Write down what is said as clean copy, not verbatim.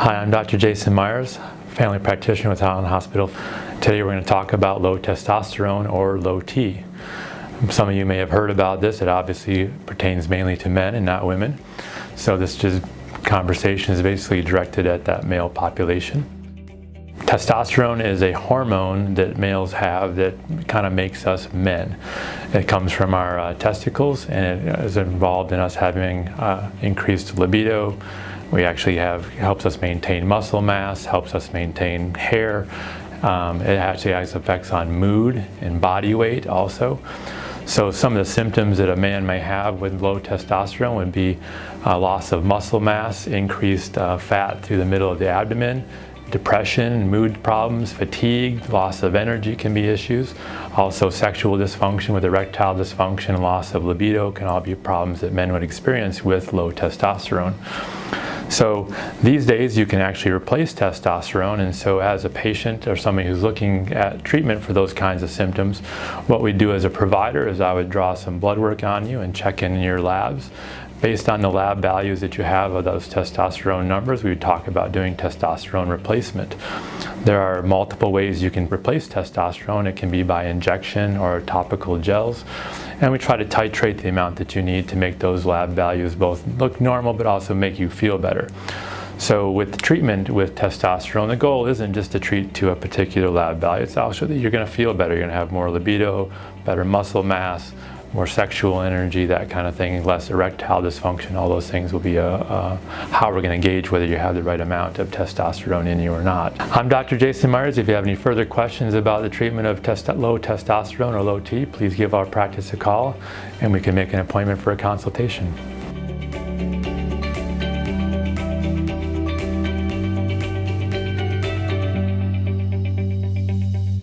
Hi, I'm Dr. Jason Myers, family practitioner with Holland Hospital. Today we're going to talk about low testosterone or low T. Some of you may have heard about this. It obviously pertains mainly to men and not women. So this conversation is basically directed at that male population. Testosterone is a hormone that males have that kind of makes us men. It comes from our testicles, and it is involved in us having increased libido. We actually helps us maintain muscle mass, helps us maintain hair. It actually has effects on mood and body weight also. So some of the symptoms that a man may have with low testosterone would be loss of muscle mass, increased fat through the middle of the abdomen, depression, mood problems, fatigue, loss of energy can be issues. Also sexual dysfunction with erectile dysfunction and loss of libido can all be problems that men would experience with low testosterone. So these days you can actually replace testosterone, and so as a patient or somebody who's looking at treatment for those kinds of symptoms, what we do as a provider is I would draw some blood work on you and check in your labs. Based on the lab values that you have of those testosterone numbers, we would talk about doing testosterone replacement. There are multiple ways you can replace testosterone. It can be by injection or topical gels. And we try to titrate the amount that you need to make those lab values both look normal but also make you feel better. So with treatment with testosterone, the goal isn't just to treat to a particular lab value. It's also that you're going to feel better. You're going to have more libido, better muscle mass, more sexual energy, that kind of thing, less erectile dysfunction. All those things will be how we're going to gauge whether you have the right amount of testosterone in you or not. I'm Dr. Jason Myers. If you have any further questions about the treatment of low testosterone or low T, please give our practice a call and we can make an appointment for a consultation.